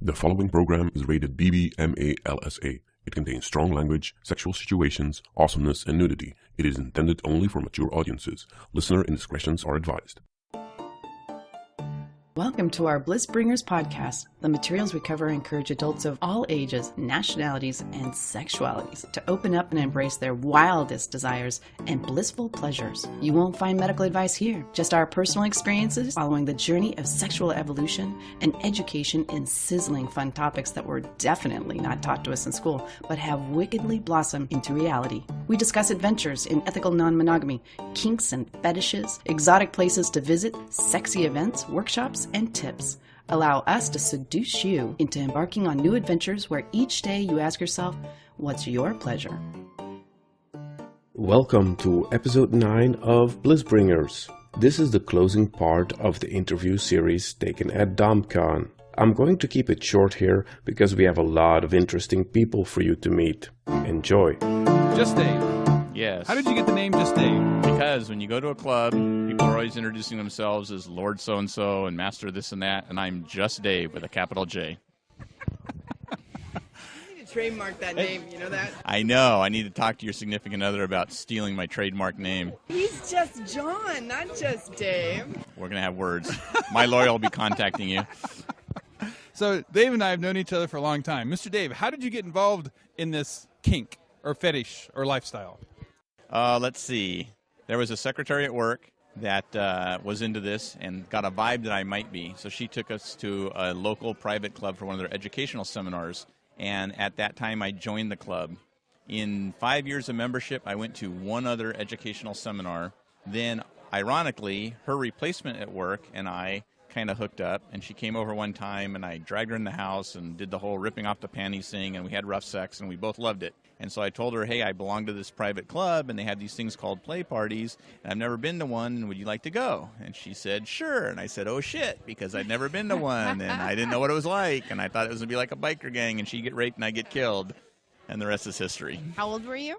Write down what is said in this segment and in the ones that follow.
The following program is rated BB009. It contains strong language, sexual situations, awesomeness, and nudity. It is intended only for mature audiences. Listener indiscretions are advised. Welcome to our Bliss Bringers podcast. The materials we cover encourage adults of all ages, nationalities, and sexualities to open up and embrace their wildest desires and blissful pleasures. You won't find medical advice here, just our personal experiences following the journey of sexual evolution and education in sizzling fun topics that were definitely not taught to us in school, but have wickedly blossomed into reality. We discuss adventures in ethical non-monogamy, kinks and fetishes, exotic places to visit, sexy events, workshops, and tips. Allow us to seduce you into embarking on new adventures where each day you ask yourself, what's your pleasure? Welcome to episode 9 of Bliss Bringers. This is the closing part of the interview series taken at Domcon. I'm going to keep it short here because we have a lot of interesting people for you to meet. Enjoy. Just Dave. Yes. How did you get the name Just Dave? Because when you go to a club, people are always introducing themselves as Lord So-and-so and Master this and that, and I'm Just Dave with a capital J. You need to trademark that name, you know that? I know. I need to talk to your significant other about stealing my trademark name. He's just John, not just Dave. We're going to have words. My lawyer will be contacting you. So Dave and I have known each other for a long time. Mr. Dave, how did you get involved in this kink or fetish or lifestyle? Let's see. There was a secretary at work that was into this and got a vibe that I might be. So she took us to a local private club for one of their educational seminars. And at that time, I joined the club. In 5 years of membership, I went to one other educational seminar. Then, ironically, her replacement at work and I kind of hooked up, and she came over one time, and I dragged her in the house and did the whole ripping off the panties thing, and we had rough sex, and we both loved it. And so I told her, hey, I belong to this private club, and they have these things called play parties, and I've never been to one, and would you like to go? And she said, sure. And I said, oh, shit, because I'd never been to one, and I didn't know what it was like, and I thought it was going to be like a biker gang, and she'd get raped and I'd get killed, and the rest is history. How old were you?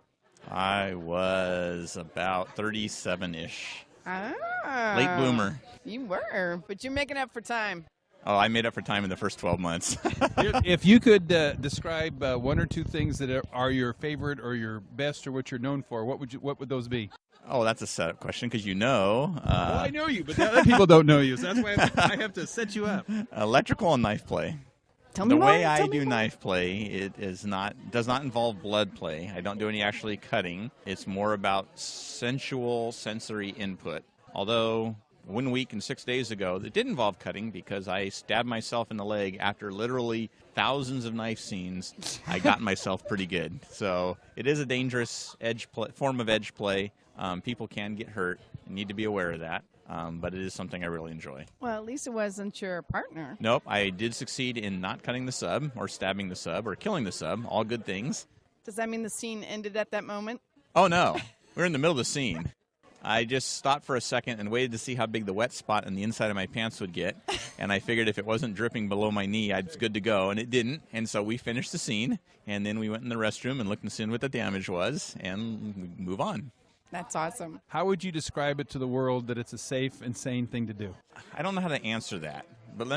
I was about 37-ish. Ah. Late bloomer. You were, but you're making up for time. Oh, I made up for time in the first 12 months. If you could describe one or two things that are your favorite or your best or what you're known for, what would those be? Oh, that's a setup question because you know. Well, I know you, but the other people don't know you, so that's why I have to set you up. Electrical and knife play. Tell me the more. way I Tell me do more. knife play, it does not involve blood play. I don't do any actually cutting. It's more about sensual sensory input. Although 1 week and 6 days ago, it did involve cutting because I stabbed myself in the leg after literally thousands of knife scenes. I got myself pretty good. So it is a dangerous form of edge play. People can get hurt and need to be aware of that. But it is something I really enjoy. Well, at least it wasn't your partner. Nope, I did succeed in not cutting the sub or stabbing the sub or killing the sub. All good things. Does that mean the scene ended at that moment? Oh, no. We're in the middle of the scene. I just stopped for a second and waited to see how big the wet spot on the inside of my pants would get. And I figured if it wasn't dripping below my knee, I was good to go. And it didn't. And so we finished the scene. And then we went in the restroom and looked and see what the damage was. And we move on. That's awesome. How would you describe it to the world that it's a safe and sane thing to do? I don't know how to answer that. But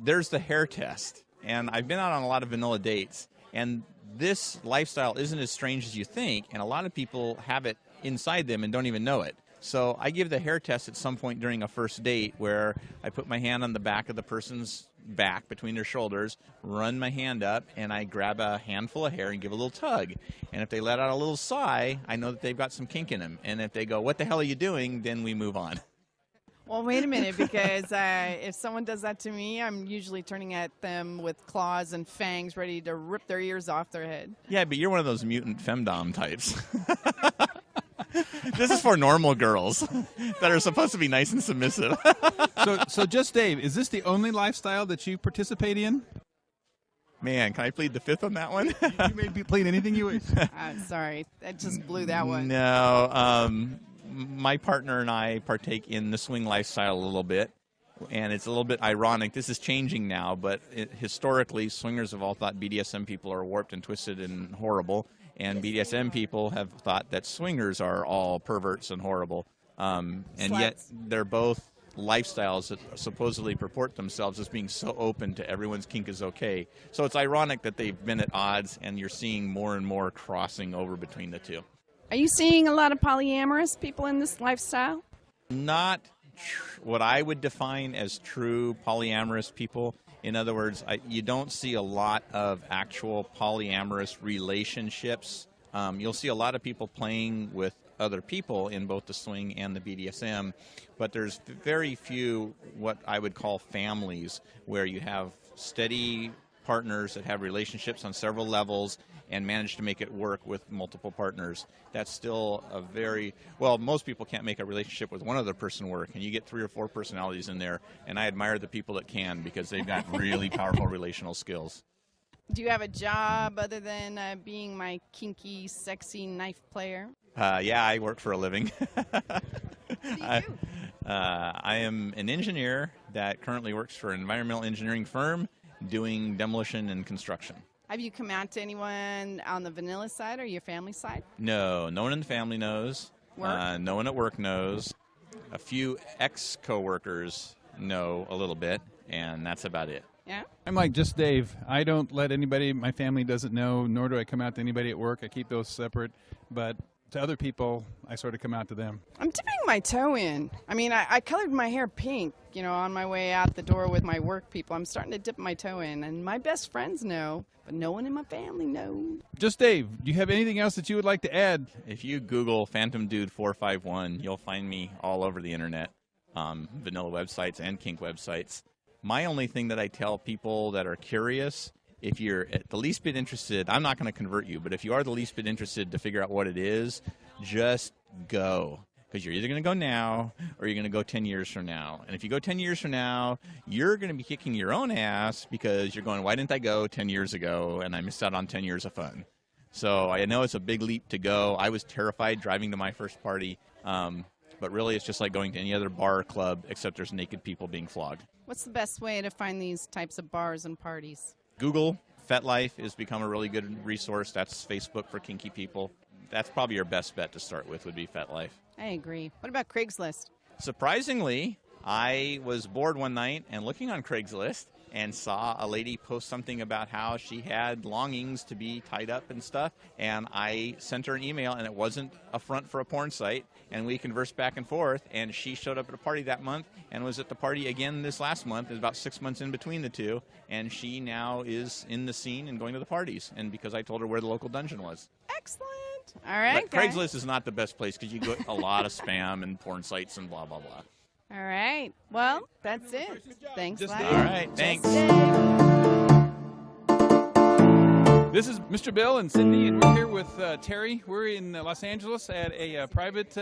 there's the hair test. And I've been out on a lot of vanilla dates. And this lifestyle isn't as strange as you think. And a lot of people have it inside them and don't even know it. So I give the hair test at some point during a first date where I put my hand on the back of the person's back between their shoulders, run my hand up, and I grab a handful of hair and give a little tug. And if they let out a little sigh, I know that they've got some kink in them. And if they go, what the hell are you doing? Then we move on. Well, wait a minute, because if someone does that to me, I'm usually turning at them with claws and fangs ready to rip their ears off their head. Yeah, but you're one of those mutant femdom types. This is for normal girls that are supposed to be nice and submissive. So Just Dave, is this the only lifestyle that you participate in? Man, can I plead the fifth on that one? You may plead anything you wish. Sorry, that just blew that one. No, my partner and I partake in the swing lifestyle a little bit, and it's a little bit ironic. This is changing now, but historically, swingers have all thought BDSM people are warped and twisted and horrible, and BDSM people have thought that swingers are all perverts and horrible. And yet they're both lifestyles that supposedly purport themselves as being so open to everyone's kink is okay. So it's ironic that they've been at odds, and you're seeing more and more crossing over between the two. Are you seeing a lot of polyamorous people in this lifestyle? Not what I would define as true polyamorous people. In other words, you don't see a lot of actual polyamorous relationships. You'll see a lot of people playing with other people in both the swing and the BDSM, but there's very few what I would call families, where you have steady partners that have relationships on several levels and manage to make it work with multiple partners. That's still most people can't make a relationship with one other person work, and you get 3 or 4 personalities in there, and I admire the people that can, because they've got really powerful relational skills. Do you have a job other than being my kinky, sexy knife player? Yeah, I work for a living. What do you do? I am an engineer that currently works for an environmental engineering firm doing demolition and construction. Have you come out to anyone on the vanilla side or your family side? No one in the family knows. Work? No one at work knows. A few ex-coworkers know a little bit, and that's about it. Yeah? I'm like just Dave. I don't let anybody, my family doesn't know, nor do I come out to anybody at work. I keep those separate. But to other people, I sort of come out to them. I'm dipping my toe in. I mean, I colored my hair pink, on my way out the door with my work people. I'm starting to dip my toe in, and my best friends know, but no one in my family knows. Just Dave, do you have anything else that you would like to add? If you Google Phantom Dude 451, you'll find me all over the internet, vanilla websites and kink websites. My only thing that I tell people that are curious, if you're at the least bit interested, I'm not going to convert you, but if you are the least bit interested to figure out what it is, just go. Because you're either going to go now or you're going to go 10 years from now. And if you go 10 years from now, you're going to be kicking your own ass because you're going, why didn't I go 10 years ago and I missed out on 10 years of fun? So I know it's a big leap to go. I was terrified driving to my first party, but really it's just like going to any other bar or club except there's naked people being flogged. What's the best way to find these types of bars and parties? Google FetLife has become a really good resource. That's Facebook for kinky people. That's probably your best bet to start with, would be FetLife. I agree. What about Craigslist? Surprisingly, I was bored one night and looking on Craigslist and saw a lady post something about how she had longings to be tied up and stuff, and I sent her an email, and it wasn't a front for a porn site, and we conversed back and forth, and she showed up at a party that month and was at the party again this last month. It's about 6 months in between the two, and she now is in the scene and going to the parties, and because I told her where the local dungeon was. Excellent. All right, But Craigslist is not the best place because you get a lot of spam and porn sites and blah, blah, blah. All right. Well, that's it. Thanks, Just Larry. All right, thanks. This is Mr. Bill and Cindy, and we're here with Terry. We're in Los Angeles at a private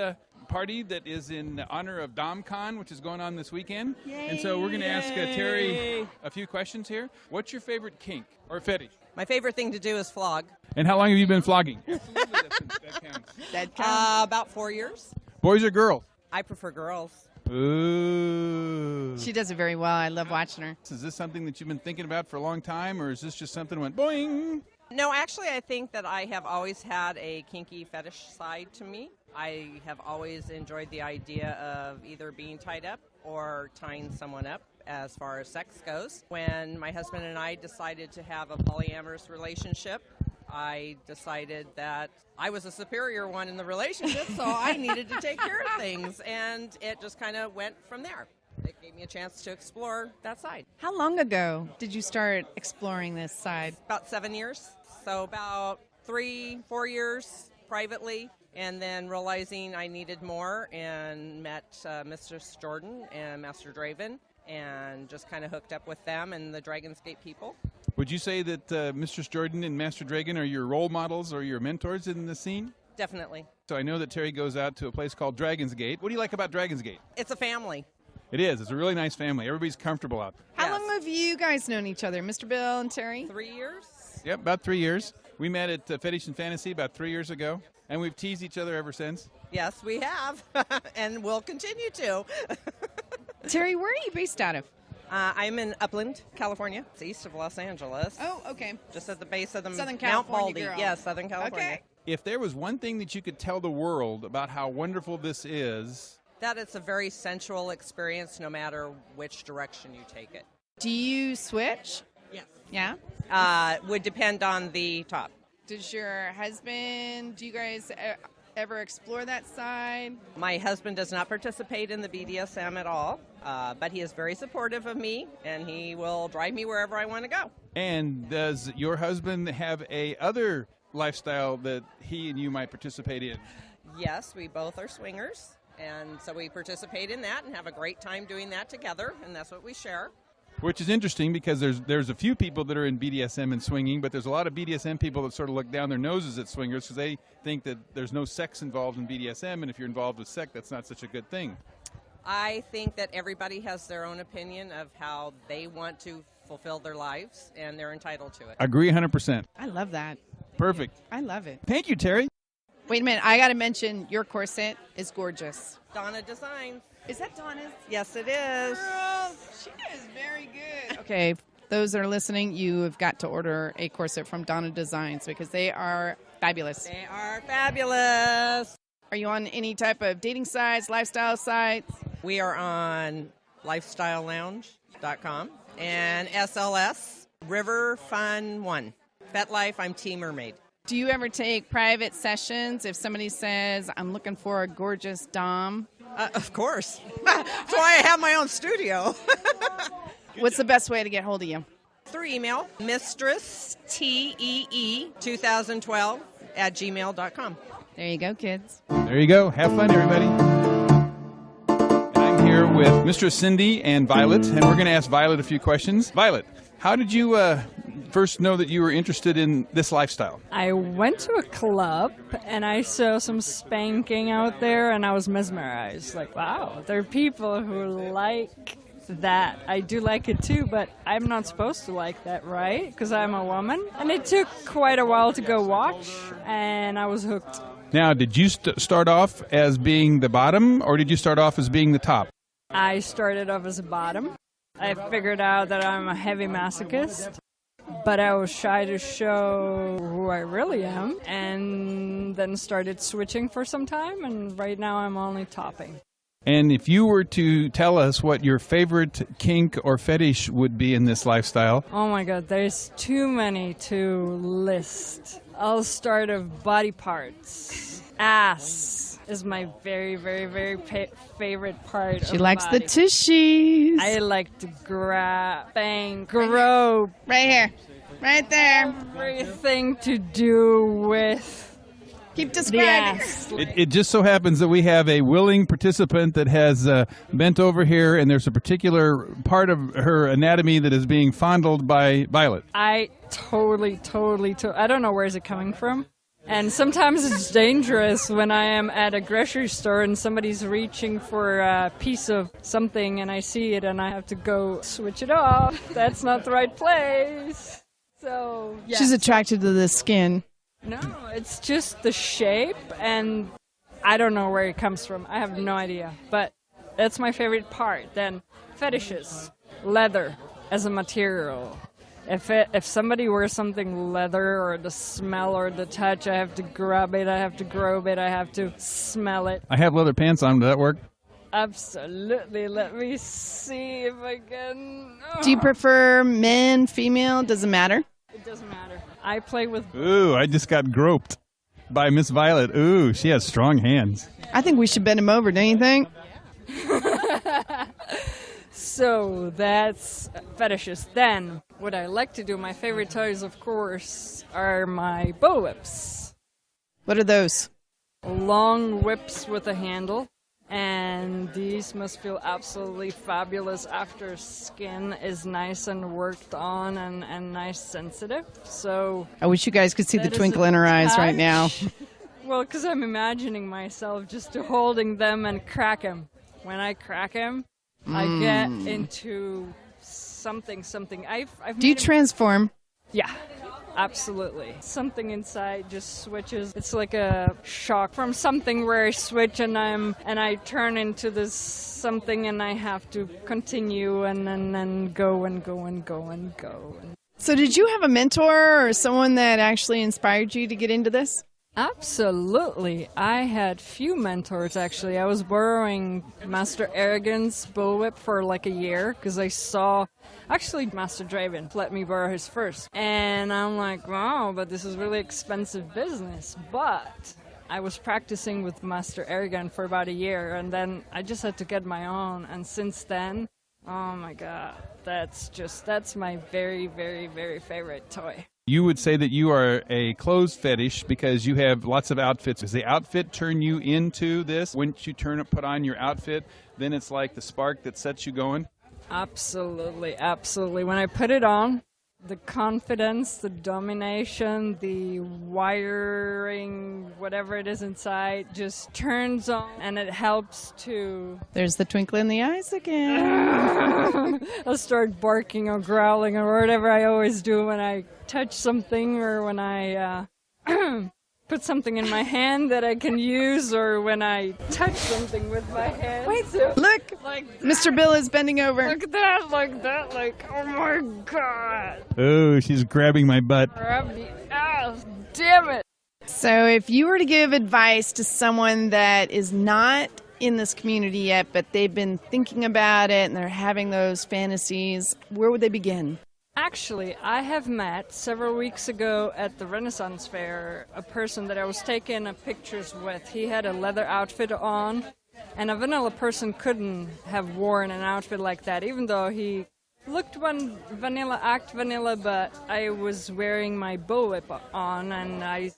party that is in honor of Domcon, which is going on this weekend. Yay. And so we're going to ask Terry a few questions here. What's your favorite kink or fetish? My favorite thing to do is flog. And how long have you been flogging? Absolutely, that counts. That counts. About 4 years. Boys or girls? I prefer girls. Ooh. She does it very well. I love watching her. Is this something that you've been thinking about for a long time, or is this just something that went boing? No, actually, I think that I have always had a kinky fetish side to me. I have always enjoyed the idea of either being tied up or tying someone up as far as sex goes. When my husband and I decided to have a polyamorous relationship, I decided that I was a superior one in the relationship, so I needed to take care of things, and it just kind of went from there. It gave me a chance to explore that side. How long ago did you start exploring this side? About 7 years, so about 3-4 years privately, and then realizing I needed more and met Mistress Jordan and Master Draven, and just kind of hooked up with them and the Dragon's Gate people. Would you say that Mistress Jordan and Master Dragon are your role models or your mentors in the scene? Definitely. So I know that Terry goes out to a place called Dragon's Gate. What do you like about Dragon's Gate? It's a family. It is. It's a really nice family. Everybody's comfortable out there. How Yes. long have you guys known each other, Mr. Bill and Terry? 3 years? Yep, about 3 years. We met at Fetish and Fantasy about 3 years ago, and we've teased each other ever since. Yes, we have, and we'll continue to. Terry, where are you based out of? I'm in Upland, California. It's east of Los Angeles. Oh, okay. Just at the base of the Southern Mount California Baldy. girl. Yes, Southern California. Okay. If there was one thing that you could tell the world about how wonderful this is, That it's a very sensual experience no matter which direction you take it. Do you switch? Yes. Yeah? Would depend on the top. Does your husband, do you guys ever explore that side? My husband does not participate in the BDSM at all, but he is very supportive of me, and he will drive me wherever I want to go. And does your husband have a other lifestyle that he and you might participate in? Yes, we both are swingers, and so we participate in that and have a great time doing that together, and that's what we share. Which is interesting because there's a few people that are in BDSM and swinging, but there's a lot of BDSM people that sort of look down their noses at swingers because they think that there's no sex involved in BDSM, and if you're involved with sex, that's not such a good thing. I think that everybody has their own opinion of how they want to fulfill their lives, and they're entitled to it. Agree 100%. I love that. Perfect. I love it. Thank you, Terry. Wait a minute. I got to mention your corset is gorgeous. Donna Designs. Is that Donna's? Yes, it is. Girl, she is very good. Okay, those that are listening, you have got to order a corset from Donna Designs because they are fabulous. They are fabulous. Are you on any type of dating sites, lifestyle sites? We are on lifestylelounge.com and SLS, River Fun 1. FetLife, I'm Team Mermaid. Do you ever take private sessions if somebody says, I'm looking for a gorgeous dom? Of course. That's why I have my own studio. What's the best way to get hold of you? Through email, mistress, TEE 2012 @gmail.com. There you go, kids. There you go. Have fun, everybody. And I'm here with Mistress Cindy and Violet, and we're going to ask Violet a few questions. Violet, how did you first know that you were interested in this lifestyle? I went to a club and I saw some spanking out there and I was mesmerized. Like, wow, there are people who like that. I do like it too, but I'm not supposed to like that, right? Because I'm a woman. And it took quite a while to go watch, and I was hooked. Now, did you start off as being the bottom, or did you start off as being the top? I started off as a bottom. I figured out that I'm a heavy masochist, but I was shy to show who I really am, and then started switching for some time, and right now I'm only topping. And if you were to tell us what your favorite kink or fetish would be in this lifestyle? Oh my god, there's too many to list. I'll start with body parts. Ass is my very, very, very favorite part. She likes the tushies. I like to grab, bang, grope. Right here. Right there. Everything to do with keep describing. It just so happens that we have a willing participant that has bent over here, and there's a particular part of her anatomy that is being fondled by Violet. I totally, I don't know where is it coming from. And sometimes it's dangerous when I am at a grocery store and somebody's reaching for a piece of something and I see it and I have to go switch it off. That's not the right place. So, yeah. She's attracted to the skin. No, it's just the shape, and I don't know where it comes from. I have no idea, but that's my favorite part. Then fetishes, leather as a material. If somebody wears something leather or the smell or the touch, I have to grab it, I have to grope it, I have to smell it. I have leather pants on. Does that work? Absolutely. Let me see if I can. Oh. Do you prefer men, female? Doesn't matter? It doesn't matter. I play with... Ooh, I just got groped by Miss Violet. Ooh, she has strong hands. I think we should bend him over, don't you think? So that's fetishes. Then, what I like to do, my favorite toys, of course, are my bow whips. What are those? Long whips with a handle. And these must feel absolutely fabulous after skin is nice and worked on and nice sensitive. So I wish you guys could see the twinkle in her eyes right now. Well, because I'm imagining myself just holding them and crack them. When I crack them, I get into something. Do you transform? Yeah. Absolutely. Something inside just switches. It's like a shock from something where I switch and I turn into this something and I have to continue and then go. So did you have a mentor or someone that actually inspired you to get into this? Absolutely. I had few mentors, actually. I was borrowing Master Arrogant's bullwhip for like a year because I saw, actually, Master Draven let me borrow his first. And I'm like, wow, but this is really expensive business. But I was practicing with Master Arrogant for about a year, and then I just had to get my own. And since then, oh my God, that's my very, very, very favorite toy. You would say that you are a clothes fetish because you have lots of outfits. Does the outfit turn you into this? Once you put on your outfit, then it's like the spark that sets you going? Absolutely, absolutely. When I put it on, the confidence, the domination, the wiring, whatever it is inside, just turns on, and it helps to... There's the twinkle in the eyes again. I'll start barking or growling or whatever I always do when I touch something or when I put something in my hand that I can use or when I touch something with my hand. Wait, look! Like Mr. Bill is bending over. like that, like, oh my God. Oh, she's grabbing my butt. Grab the ass, damn it. So if you were to give advice to someone that is not in this community yet, but they've been thinking about it and they're having those fantasies, where would they begin? Actually, I have met several weeks ago at the Renaissance Fair a person that I was taking pictures with. He had a leather outfit on, and a vanilla person couldn't have worn an outfit like that, even though he looked vanilla, but I was wearing my bullwhip on, and I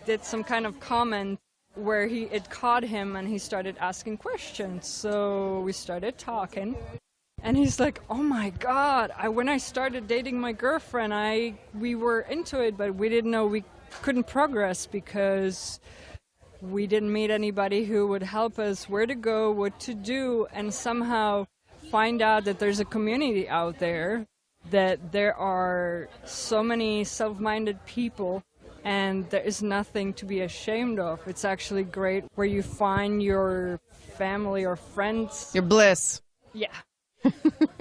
did some kind of comment where it caught him, and he started asking questions. So we started talking. And he's like, oh my God, when I started dating my girlfriend, we were into it, but we didn't know we couldn't progress because we didn't meet anybody who would help us where to go, what to do, and somehow find out that there's a community out there, that there are so many self-minded people, and there is nothing to be ashamed of. It's actually great where you find your family or friends. Your bliss. Yeah.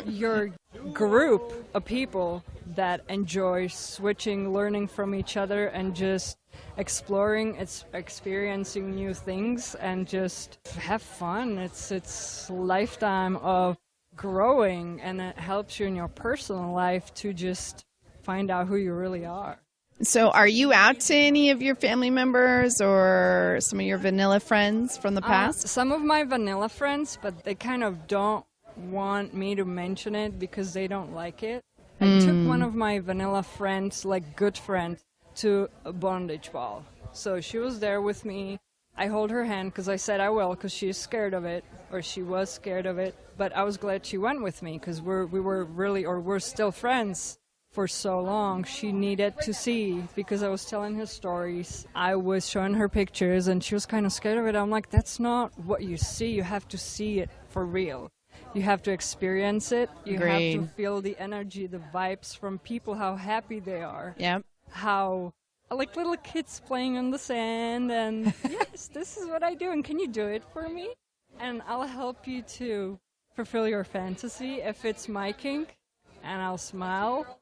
Your group of people that enjoy switching, learning from each other, and just exploring, experiencing new things, and just have fun. It's a lifetime of growing, and it helps you in your personal life to just find out who you really are. So are you out to any of your family members or some of your vanilla friends from the past? Some of my vanilla friends, but they kind of don't want me to mention it because they don't like it. I took one of my vanilla friends, like good friend, to a bondage ball. So she was there with me. I hold her hand because I said I will because she's scared of it, or she was scared of it. But I was glad she went with me because we're still friends for so long. She needed to see because I was telling her stories. I was showing her pictures and she was kind of scared of it. I'm like, that's not what you see. You have to see it for real. You have to experience it. You have to feel the energy, the vibes from people, how happy they are. Yep. How, like little kids playing on the sand, and yes, this is what I do, and can you do it for me? And I'll help you to fulfill your fantasy if it's my kink, and I'll smile.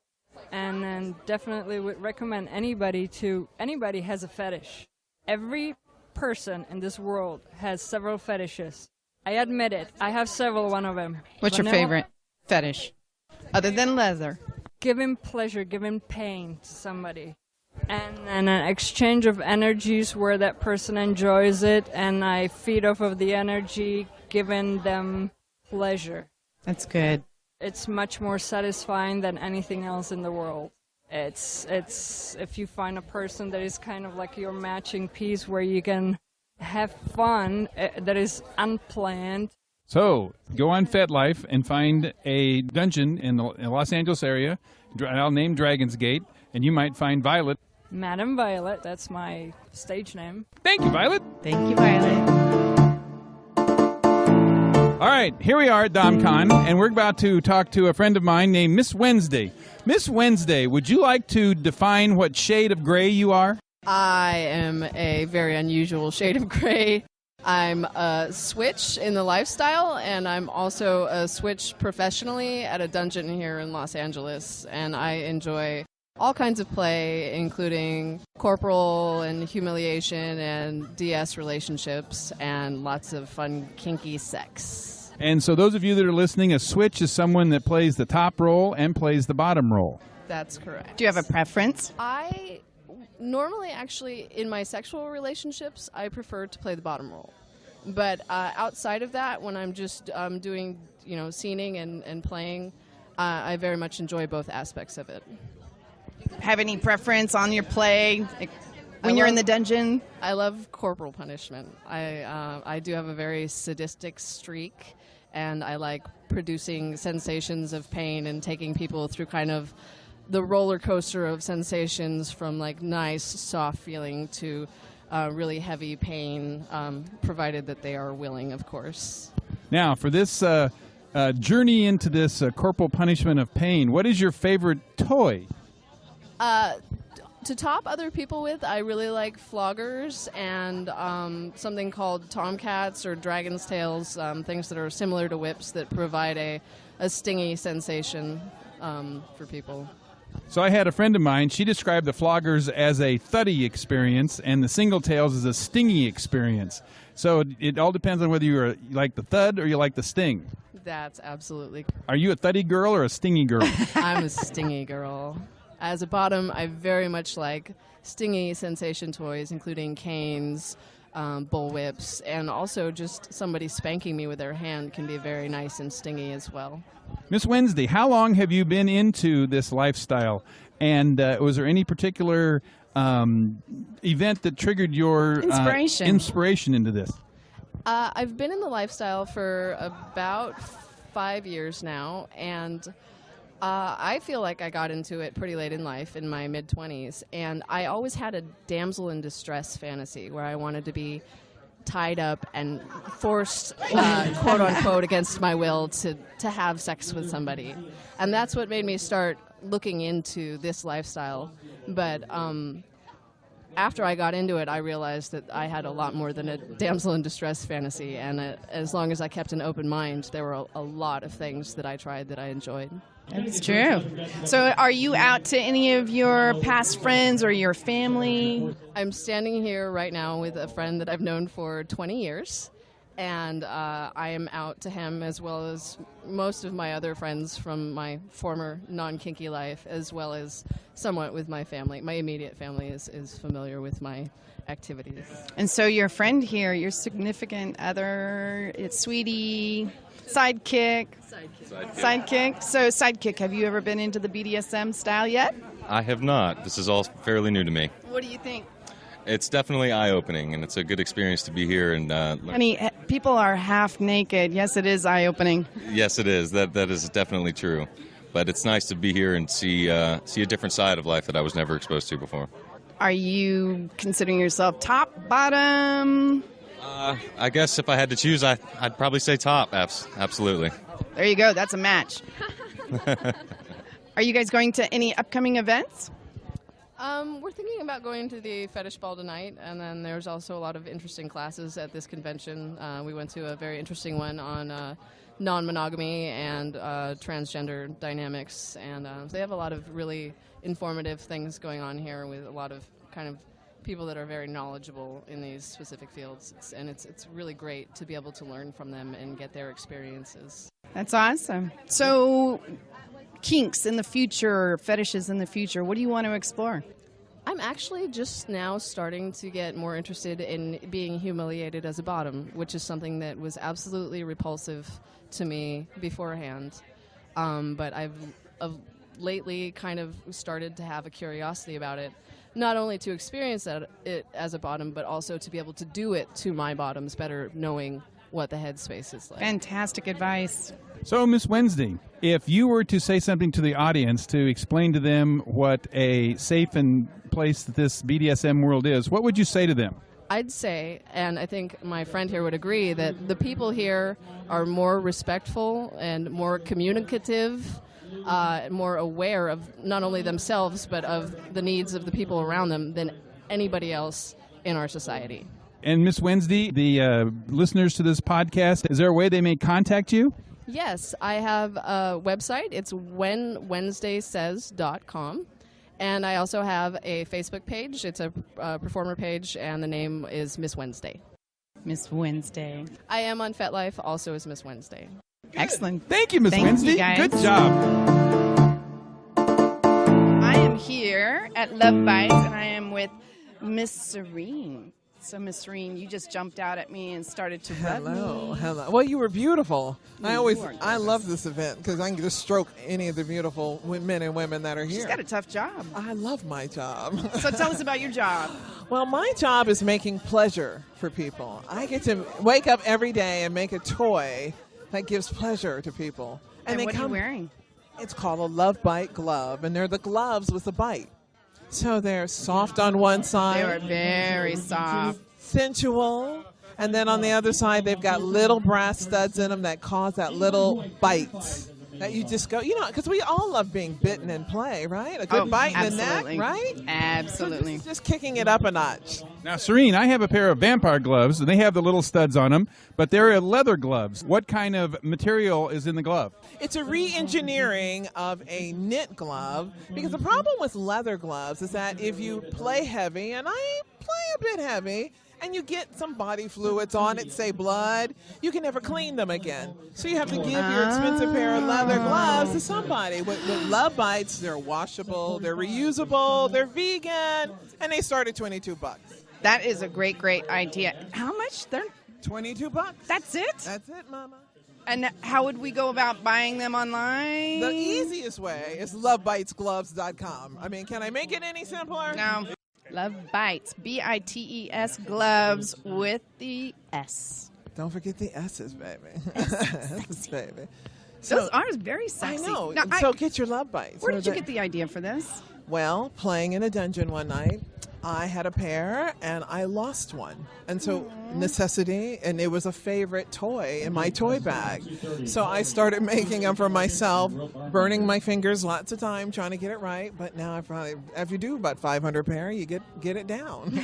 And then definitely would recommend anybody has a fetish. Every person in this world has several fetishes. I admit it. I have several, one of them. What's your favorite fetish? Other than leather. Giving pleasure, giving pain to somebody. And an exchange of energies where that person enjoys it, and I feed off of the energy, giving them pleasure. That's good. It's much more satisfying than anything else in the world. It's if you find a person that is kind of like your matching piece where you can have fun that is unplanned. So go on FetLife and find a dungeon in the Los Angeles area. I'll name Dragon's Gate, and you might find Violet. Madam Violet, that's my stage name. Thank you, Violet. Thank you, Violet. All right, here we are at Domcon, and we're about to talk to a friend of mine named Miss Wednesday. Miss Wednesday, would you like to define what shade of gray you are? I am a very unusual shade of gray. I'm a switch in the lifestyle, and I'm also a switch professionally at a dungeon here in Los Angeles, and I enjoy All kinds of play, including corporal and humiliation and DS relationships and lots of fun, kinky sex. And so those of you that are listening, a switch is someone that plays the top role and plays the bottom role. That's correct. Do you have a preference? I normally, actually, in my sexual relationships, I prefer to play the bottom role. But outside of that, when I'm just doing, scening and playing, I very much enjoy both aspects of it. Have any preference on your play when you're in the dungeon? I love corporal punishment. I do have a very sadistic streak, and I like producing sensations of pain and taking people through kind of the roller coaster of sensations from like nice, soft feeling to really heavy pain, provided that they are willing, of course. Now, for this journey into this corporal punishment of pain, what is your favorite toy? To top other people with, I really like floggers and something called tomcats or dragon's tails, things that are similar to whips that provide a stingy sensation for people. So I had a friend of mine, she described the floggers as a thuddy experience and the single tails as a stingy experience. So it all depends on whether you like the thud or you like the sting. That's absolutely. Are you a thuddy girl or a stingy girl? I'm a stingy girl. As a bottom, I very much like stingy sensation toys, including canes, bullwhips, and also just somebody spanking me with their hand can be very nice and stingy as well. Miss Wednesday, how long have you been into this lifestyle? And was there any particular event that triggered your inspiration into this? I've been in the lifestyle for about 5 years now, and I feel like I got into it pretty late in life, in my mid-20s, and I always had a damsel-in-distress fantasy where I wanted to be tied up and forced, quote-unquote, against my will to have sex with somebody. And that's what made me start looking into this lifestyle. But after I got into it, I realized that I had a lot more than a damsel-in-distress fantasy, and as long as I kept an open mind, there were a lot of things that I tried that I enjoyed. That's true. So are you out to any of your past friends or your family? I'm standing here right now with a friend that I've known for 20 years, and I am out to him as well as most of my other friends from my former non-kinky life, as well as somewhat with my family. My immediate family is familiar with my activities. And so your friend here, your significant other, it's sweetie, sidekick. So sidekick, have you ever been into the BDSM style yet? I have not. This is all fairly new to me. What do you think? It's definitely eye-opening, and it's a good experience to be here. And Honey, people are half naked. Yes, it is eye-opening. Yes, it is. That is definitely true. But it's nice to be here and see a different side of life that I was never exposed to before. Are you considering yourself top, bottom? I guess if I had to choose, I'd probably say top. Absolutely. There you go. That's a match. Are you guys going to any upcoming events? We're thinking about going to the fetish ball tonight, and then there's also a lot of interesting classes at this convention. We went to a very interesting one on non-monogamy and transgender dynamics, and they have a lot of really informative things going on here with a lot of kind of people that are very knowledgeable in these specific fields, and it's really great to be able to learn from them and get their experiences. That's awesome. So kinks in the future, fetishes in the future, what do you want to explore? I'm actually just now starting to get more interested in being humiliated as a bottom, which is something that was absolutely repulsive to me beforehand. But I've lately kind of started to have a curiosity about it, not only to experience it as a bottom, but also to be able to do it to my bottoms better, knowing what the headspace is like. Fantastic advice. So, Miss Wednesday, if you were to say something to the audience to explain to them what a safe and place that this BDSM world is, what would you say to them? I'd say, and I think my friend here would agree, that the people here are more respectful and more communicative, more aware of not only themselves but of the needs of the people around them than anybody else in our society. And Miss Wednesday, the listeners to this podcast, is there a way they may contact you? Yes, I have a website. It's whenwednesdaysays.com. And I also have a Facebook page. It's a performer page, and the name is Miss Wednesday. Miss Wednesday. I am on FetLife, also as Miss Wednesday. Excellent. Thank you, Miss Thank Wednesday. you, guys. Good job. I am here at Love Bites, and I am with Miss Serene. So, Miss Serene, you just jumped out at me and started to rub me. Hello. Well, you were beautiful. You are I love this event because I can just stroke any of the beautiful men and women that are here. She's got a tough job. I love my job. So tell us about your job. Well, my job is making pleasure for people. I get to wake up every day and make a toy that gives pleasure to people. And they what are you wearing? It's called a Love Bite glove, and they're the gloves with the bite. So they're soft on one side. They are very soft. Sensual. And then on the other side, they've got little brass studs in them that cause that little bite that you just go, because we all love being bitten in play, right? A good bite in the neck, right? Absolutely. So just kicking it up a notch. Now, Serene, I have a pair of vampire gloves, and they have the little studs on them, but they're leather gloves. What kind of material is in the glove? It's a re-engineering of a knit glove, because the problem with leather gloves is that if you play heavy, and I play a bit heavy, and you get some body fluids on it, say blood, you can never clean them again. So you have to give your expensive pair of leather gloves to somebody. With Love Bites, they're washable, they're reusable, they're vegan, and they start at $22. That is a great, great idea. How much? They're $22. That's it? That's it, Mama. And how would we go about buying them online? The easiest way is lovebitesgloves.com. I mean, can I make it any simpler? No. Love Bites, B-I-T-E-S, gloves with the S. Don't forget the S's, baby. S's, baby. Those are very sexy. I know. Now, So get your Love Bites. Where did you get the idea for this? Well, playing in a dungeon one night, I had a pair and I lost one. And so necessity, and it was a favorite toy in my toy bag. So I started making them for myself, burning my fingers lots of time trying to get it right. But now if you do about 500 pair, you get it down.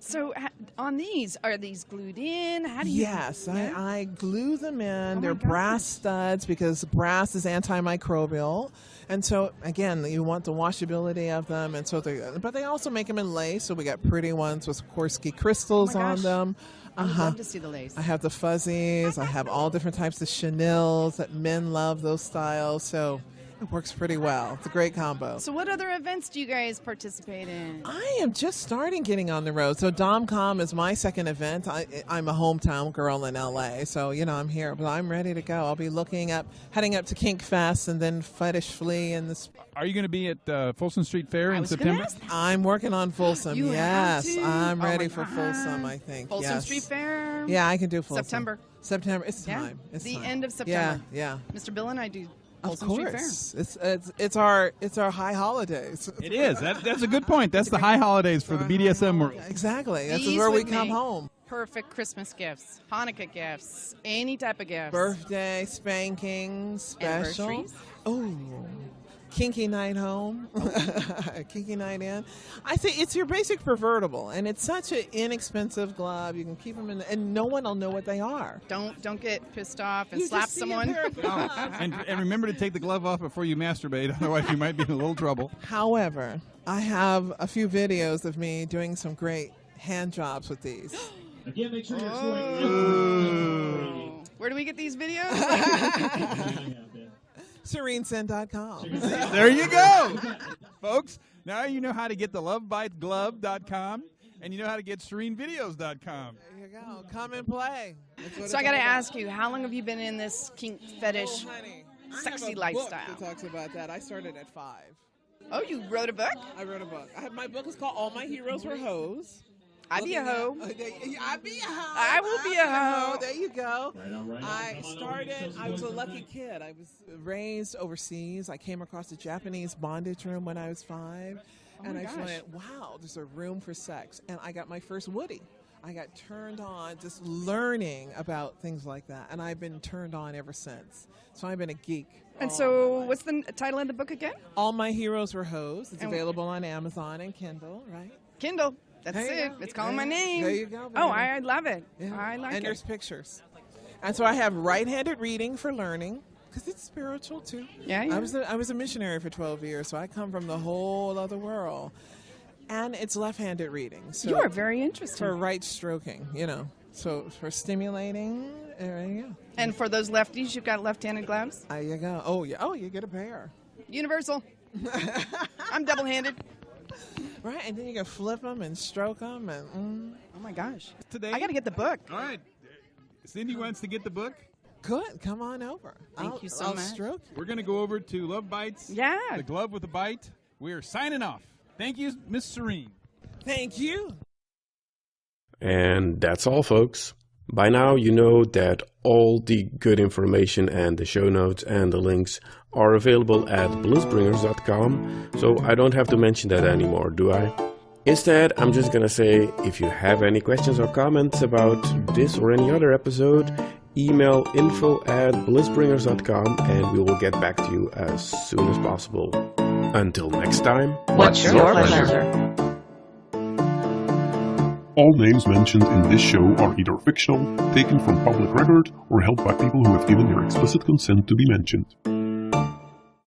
So on these, are these glued in? How do you? Yes, I glue them in. They're brass studs because brass is antimicrobial. And so, again, you want the washability of them. And so but they also make them in lace. So we got pretty ones with Swarovski crystals on them. I would love to see the lace. I have the fuzzies. I have all different types of chenilles that men love, those styles. So it works pretty well. It's a great combo. So what other events do you guys participate in? I am just starting getting on the road. So Domcon is my second event. I'm a hometown girl in LA. So, I'm here, but I'm ready to go. I'll be heading up to Kink Fest and then Fetish Flea. Are you going to be at Folsom Street Fair in September? I'm working on Folsom. You have to? I'm ready my for God. Folsom, I think. Folsom Street Fair? Yeah, I can do Folsom. September. It's time. It's the time. end of September. Yeah. Mr. Bill and I do Of Folsom Street Fair. course. It's our high holidays. It is. That's a good point. That's the high holidays for the BDSM world. Exactly. This These is where we would come make home. Perfect Christmas gifts, Hanukkah gifts, any type of gifts. Birthday, spanking, special. Anniversaries. Oh, kinky night home, kinky night in. I say it's your basic pervertible, and it's such an inexpensive glove. You can keep them in, and no one will know what they are. Don't get pissed off and You slap just see a someone. pair of gloves. And remember to take the glove off before you masturbate, otherwise you might be in a little trouble. However, I have a few videos of me doing some great hand jobs with these. Again, make sure you're Where do we get these videos? SereneSend.com. There you go, folks. Now you know how to get the lovebiteglove.com, and you know how to get serenevideos.com. There you go. Come and play. So I got to ask you, how long have you been in this kink fetish, honey, sexy I have a lifestyle? book that talks about that. I started at 5. Oh, you wrote a book? I wrote a book. My book is called All My Heroes Were Hoes. I be a hoe. I be a hoe. I will be a hoe. There you go. I was a lucky kid. I was raised overseas. I came across a Japanese bondage room when I was 5. And I went, wow, there's a room for sex. And I got my first Woody. I got turned on just learning about things like that. And I've been turned on ever since. So I've been a geek. And so what's the title of the book again? All My Heroes Were Hoes. It's available on Amazon and Kindle, right? Kindle. That's it. It's calling my name. There you go. Baby. Oh, I love it. Yeah. I like And it. there's pictures. And so I have right-handed reading for learning, Because it's spiritual too. Yeah, yeah. I was a missionary for 12 years, so I come from the whole other world. And it's left-handed reading. So You are very interesting. for right stroking, So for stimulating, there you go. And for those lefties, you've got left-handed gloves? There you go. Oh, yeah. Oh, you get a pair. Universal. I'm double-handed. Right, and then you can flip them and stroke them. And Oh, my gosh. Today. I got to get the book. All right. Cindy wants to get the book. Good. Come on over. Thank you so I'll much. stroke you. We're going to go over to Love Bites. Yeah. The glove with a bite. We're signing off. Thank you, Miss Serene. Thank you. And that's all, folks. By now, you know that all the good information and the show notes and the links are available at blissbringers.com, so I don't have to mention that anymore, do I? Instead, I'm just gonna say, if you have any questions or comments about this or any other episode, email info@blissbringers.com and we will get back to you as soon as possible. Until next time, What's your pleasure? All names mentioned in this show are either fictional, taken from public record, or held by people who have given their explicit consent to be mentioned.